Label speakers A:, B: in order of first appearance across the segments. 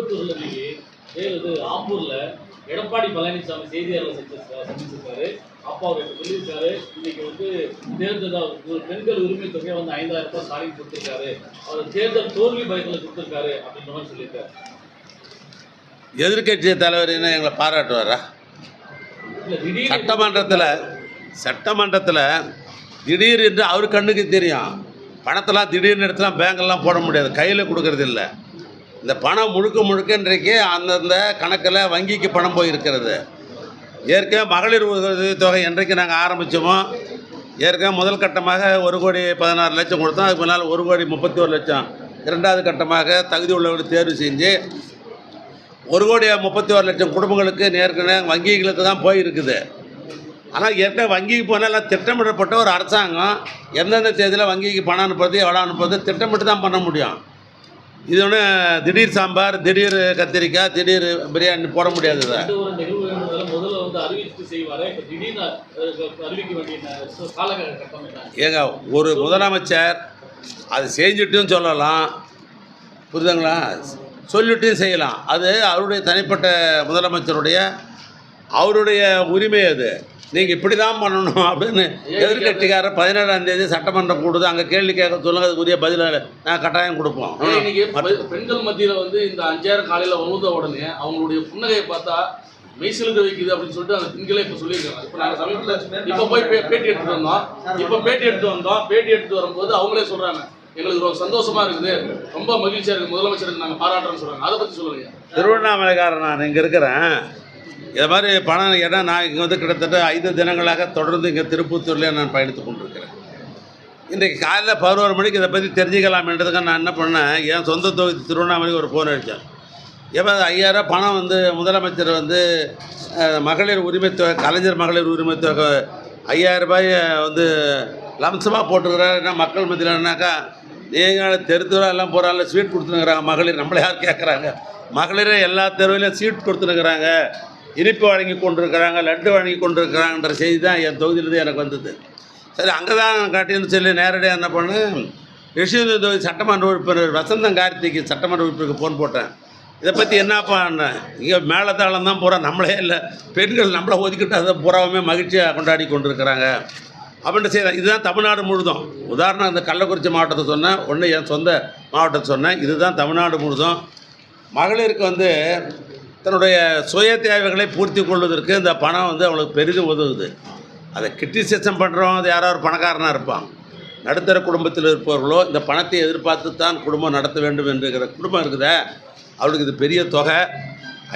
A: திருப்பத்தூர்ல இன்னைக்கு ஆம்பூர்ல எடப்பாடி பழனிசாமி செய்தியாளர் சந்திச்சிருக்காரு. அப்பா அவர் சொல்லியிருக்காரு, இன்னைக்கு தேர்தல் பெண்கள் உரிமை தொகையை 5,000 ரூபாய் ஸ்டாலின் கொடுத்திருக்காரு, அவர் தேர்தல் தோல்வி பயத்தில் கொடுத்திருக்காரு அப்படின்ற மாதிரி சொல்லியிருக்காரு.
B: எதிர்கட்சி தலைவர் என்ன எங்களை பாராட்டுவாரா? சட்டமன்றத்தில் திடீர் என்று அவர் கண்ணுக்கு தெரியும். பணத்தெல்லாம் திடீர்னு எடுத்துலாம் பேங்கெல்லாம் போட முடியாது, கையில் கொடுக்கறது இல்லை. இந்த பணம் முழுக்க இன்றைக்கு அந்தந்த கணக்கில் வங்கிக்கு பணம் போயிருக்கிறது. ஏற்கனவே மகளிர் உதவித்தொகை என்றைக்கு நாங்கள் ஆரம்பித்தோமோ, ஏற்கனவே முதல் கட்டமாக 1,16,00,000 கொடுத்தோம். அதுக்கு முன்னால் 1,31,00,000 இரண்டாவது கட்டமாக தகுதி உள்ளவர்கள் தேர்வு செஞ்சு 1,31,00,000 குடும்பங்களுக்கு ஏற்கனவே வங்கிகளுக்கு தான் போயிருக்குது. ஆனால் ஏற்கனவே வங்கிக்கு போனால் திட்டமிடப்பட்ட ஒரு அரசாங்கம் எந்தெந்த தேதியில் வங்கிக்கு பணம் அனுப்புறது எவ்வளோ அனுப்புறது திட்டமிட்டு தான் பண்ண முடியும். இது ஒன்று திடீர் சாம்பார், திடீர் கத்திரிக்காய், திடீர் பிரியாணி போட முடியாது. ஏங்க, ஒரு முதலமைச்சர் அது செஞ்சுட்டும் சொல்லலாம், புரியுதுங்களா, சொல்லிட்டும் செய்யலாம். அது அவருடைய தனிப்பட்ட முதலமைச்சருடைய அவருடைய உரிமை. அது நீங்கள் இப்படி தான் பண்ணணும் அப்படின்னு எதிர்கட்சிக்காரர் 17ஆம் தேதி சட்டமன்றம் கூடுது, அங்கே கேள்வி கேட்க சொல்லுங்கள், அதுக்கு உரிய பதில் நான் கட்டாயம் கொடுப்போம்.
A: இன்னைக்கு பெண்கள் மத்தியில் இந்த 5,000 காலையில் வந்த உடனே அவங்களுடைய புன்னகையை பார்த்தா மெய்சிலுக்கு வைக்குது அப்படின்னு சொல்லிட்டு அந்த பெண்களே இப்போ சொல்லியிருக்காங்க. இப்போ நாங்கள் சமீபத்தில் இப்போ போய் பேட்டி எடுத்துட்டு வந்தோம். பேட்டி எடுத்து வரும்போது அவங்களே சொல்கிறாங்க, எங்களுக்கு ரொம்ப சந்தோஷமா இருக்குது, ரொம்ப மகிழ்ச்சியாக இருக்குது, முதலமைச்சருக்கு நாங்கள் பாராட்டுறோம்னு சொல்கிறாங்க. அதை பற்றி சொல்லுங்க.
B: திருவண்ணாமலைக்காரன் நான் இங்கே இருக்கிறேன். இது மாதிரி பணம் ஏன்னா நான் இங்கே கிட்டத்தட்ட 5 தினங்களாக தொடர்ந்து இங்கே திருப்பத்தூர்லேயே நான் பயணித்து கொண்டிருக்கிறேன். இன்றைக்கு காலையில் 11 மணிக்கு இதை பற்றி தெரிஞ்சுக்கலாம்ன்றதுக்கு நான் என்ன பண்ணேன், என் சொந்த தொகுதி திருவண்ணாமலைக்கு ஒரு ஃபோன் அடித்தேன். எப்போ 5,000 பணம் முதலமைச்சர் மகளிர் உரிமைத்தொகை, கலைஞர் மகளிர் உரிமைத்தொகை 5,000 ரூபாயை லம்சமாக போட்டுருக்கிறார். ஏன்னா மக்கள் மத்தியில்னாக்கா நீங்கள் தெருத்துவா எல்லாம் போகிறாங்க, ஸ்வீட் கொடுத்துனுக்குறாங்க மகளிர். நம்மளை யார் கேட்குறாங்க? மகளிரே எல்லா தெருவிலையும் ஸ்வீட் கொடுத்துனுக்குறாங்க, இனிப்பு வழங்கி கொண்டிருக்கிறாங்க, லட்டு வழங்கி கொண்டிருக்கிறாங்கன்ற செய்தி தான் என் தொகுதியிலேருந்து எனக்கு வந்தது. சரி, அங்கே தான் காட்டின்னு சொல்லி நேரடியாக என்ன பண்ணேன், யஷ்வந்த் தொகுதி சட்டமன்ற உறுப்பினர் வசந்தம் கார்த்திக்கு சட்டமன்ற உறுப்பினருக்கு ஃபோன் போட்டேன். இதை பற்றி என்னப்பா இங்கே மேலத்தாளம் தான் பூரா நம்மளே இல்லை, பெண்கள் நம்மளை ஒதுக்கிட்டு அதை பூராவுமே மகிழ்ச்சியாக கொண்டாடி கொண்டிருக்கிறாங்க அப்படின்ற செய்தி. இதுதான் தமிழ்நாடு முழுதும். உதாரணம் இந்த கள்ளக்குறிச்சி மாவட்டத்தை சொன்னேன், ஒன்று என் சொந்த மாவட்டத்தை சொன்னேன். இதுதான் தமிழ்நாடு முழுதும். மகளிருக்கு தன்னுடைய சுய தேவைகளை பூர்த்தி கொள்வதற்கு இந்த பணம் அவங்களுக்கு பெரிதும் உதவுது. அதை கிரிட்டிசைசம் பண்ணுறோம், அது யாரோ ஒரு பணக்காரனாக இருப்பான். நடுத்தர குடும்பத்தில் இருப்பவர்களோ இந்த பணத்தை எதிர்பார்த்து தான் குடும்பம் நடத்த வேண்டும் என்கிற குடும்பம் இருக்குதே, அவளுக்கு இது பெரிய தொகை.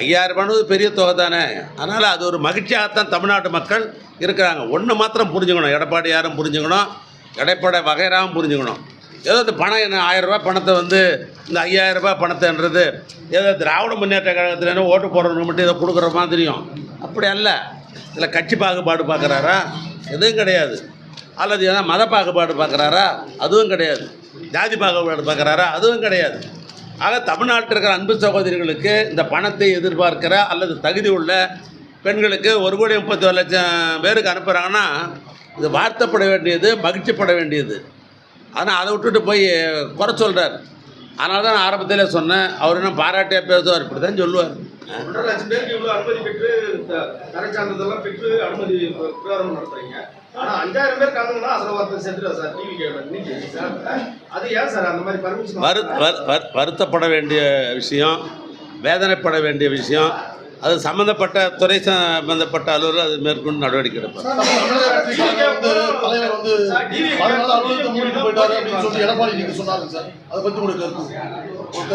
B: 5,000 ரூபாய் பெரிய தொகை தானே. அதனால் அது ஒரு மகிழ்ச்சியாகத்தான் தமிழ்நாட்டு மக்கள் இருக்கிறாங்க. ஒன்று மாத்திரம் புரிஞ்சுக்கணும், எடப்பாடி யாரும் புரிஞ்சுக்கணும், எடப்பாடி வகைராவும் புரிஞ்சுக்கணும். ஏதோ இந்த பணம் என்ன 1,000 ரூபாய் பணத்தை இந்த 5,000 ரூபாய் பணத்தைன்றது ஏதோ திராவிட முன்னேற்ற கழகத்தில் ஓட்டு போடுறவங்க மட்டும் இதை கொடுக்குற மாதிரியும் அப்படி அல்ல. இதில் கட்சி பாகுபாடு பார்க்குறாரா? எதுவும் கிடையாது. அல்லது ஏன்னா மத பாகுபாடு பார்க்குறாரா? அதுவும் கிடையாது. ஜாதி பாகுபாடு பார்க்குறாரா? அதுவும் கிடையாது. ஆக தமிழ்நாட்டில் இருக்கிற அன்பு சகோதரிகளுக்கு இந்த பணத்தை எதிர்பார்க்கிற அல்லது தகுதி உள்ள பெண்களுக்கு 1,31,00,000 பேருக்கு அனுப்புகிறாங்கன்னா இது வாழ்த்தப்பட வேண்டியது, மகிழ்ச்சிப்பட வேண்டியது. ஆனால் அதை விட்டுட்டு போய் குறை சொல்கிறார். அதனால தான் நான் ஆரம்பத்திலே சொன்னேன், அவர் என்ன பாராட்டியாக பேசுவார், இப்படி தான் சொல்லுவார்.
C: 1,50,000 பேருக்கு இவ்வளோ அனுமதி பெற்று கரை சான்றிதழெல்லாம் பெற்று அனுமதி பிரகாரம் நடத்துறீங்க. ஆனால் 5,000 பேர் கலந்துங்கன்னா அதில் ஒருத்தர் செத்துறா சார், டிவி இன்னைக்கு சார். அது ஏன் சார் அந்த மாதிரி பர்மிஷன்?
B: வருத்தப்பட வேண்டிய விஷயம், வேதனைப்பட வேண்டிய விஷயம். அது சம்பந்தப்பட்ட துறை சம்பந்தப்பட்ட அலுவலர் அது மேற்கொண்டு நடவடிக்கை எடுப்பார்.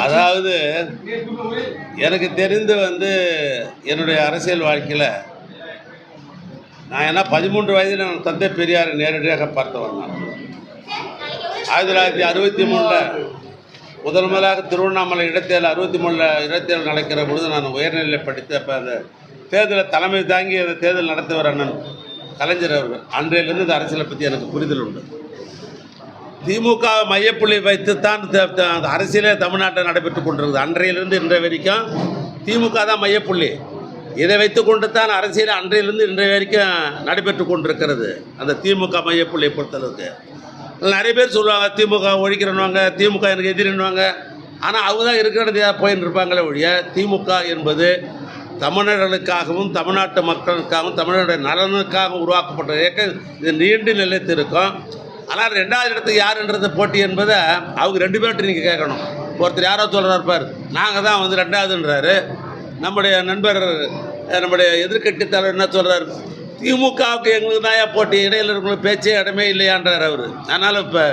B: அதாவது எனக்கு தெரிந்து என்னுடைய அரசியல் வாழ்க்கையில் நான் என்ன 13 வயதில் நான் தந்தை பெரியாரை நேரடியாக பார்த்தவன். நான் 1963 முதல் முதலாக திருவண்ணாமலை இடைத்தேர்தல் 63 இடைத்தேர்தல் நடக்கிற பொழுது நான் உயர்நிலை படித்த அப்போ அந்த தேர்தலை தலைமை தாங்கி அந்த தேர்தல் நடத்துவர் அண்ணன் கலைஞர் அவர்கள். அன்றையிலிருந்து இந்த அரசியலை பற்றி எனக்கு புரிதல் உண்டு. திமுக மையப்புள்ளி வைத்துத்தான் அந்த அரசியலே தமிழ்நாட்டில் நடைபெற்று கொண்டிருக்குது. அன்றையிலிருந்து இன்றைய வரைக்கும் திமுக தான் மையப்புள்ளி. இதை வைத்து கொண்டு தான் அரசியல் அன்றையிலிருந்து இன்றைய வரைக்கும் நடைபெற்று கொண்டிருக்கிறது. அந்த திமுக மையப்புள்ளியை பொறுத்தளவுக்கு நிறைய பேர் சொல்லுவாங்க திமுக ஒழிக்கிறன்னுவாங்க, திமுக எனக்கு எதிரின்னுவாங்க. ஆனால் அவங்க தான் இருக்கிறதே போயின்னு இருப்பாங்களே ஒழிய திமுக என்பது தமிழர்களுக்காகவும் தமிழ்நாட்டு மக்களுக்காகவும் தமிழருடைய நலனுக்காகவும் உருவாக்கப்பட்ட இயக்கம். இது நீண்டு நிலைத்திருக்கும். ஆனால் 2வது இடத்துக்கு யாருன்றது போட்டி என்பதை அவங்க 2 பேர்கிட்ட நீங்கள் கேட்கணும். ஒருத்தர் யாரோ சொல்கிறார் பார், நாங்கள் தான் வந்து 2வதுன்றாரு. நம்முடைய நண்பர் நம்முடைய எதிர்க்கட்சி தலைவர் என்ன சொல்கிறார், திமுகவுக்கு எங்களுக்கு தான் போட்டி, இடையில் இருக்கிற பேச்சே இடமே இல்லையான்றார் அவர். அதனால் இப்போ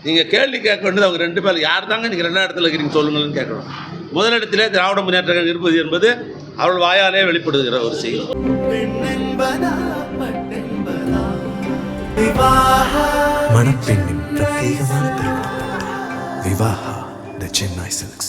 B: நீங்கள் கேள்வி கேட்க வேண்டியது அவங்க 2 பேர் யார் தாங்க நீங்கள் 2வது இடத்துல இருக்கிறீங்க சொல்லுங்கள்னு கேட்கணும். முதலிடத்திலே திராவிட முன்னேற்ற கழகம் இருப்பது என்பது அவள் வாயாலே வெளிப்படுகிற ஒரு செய்தி.
D: மணப்பெண்ணின் பிரத்யேகமான திருமணம் விவாஹா தி சென்னை சில்க்ஸ்.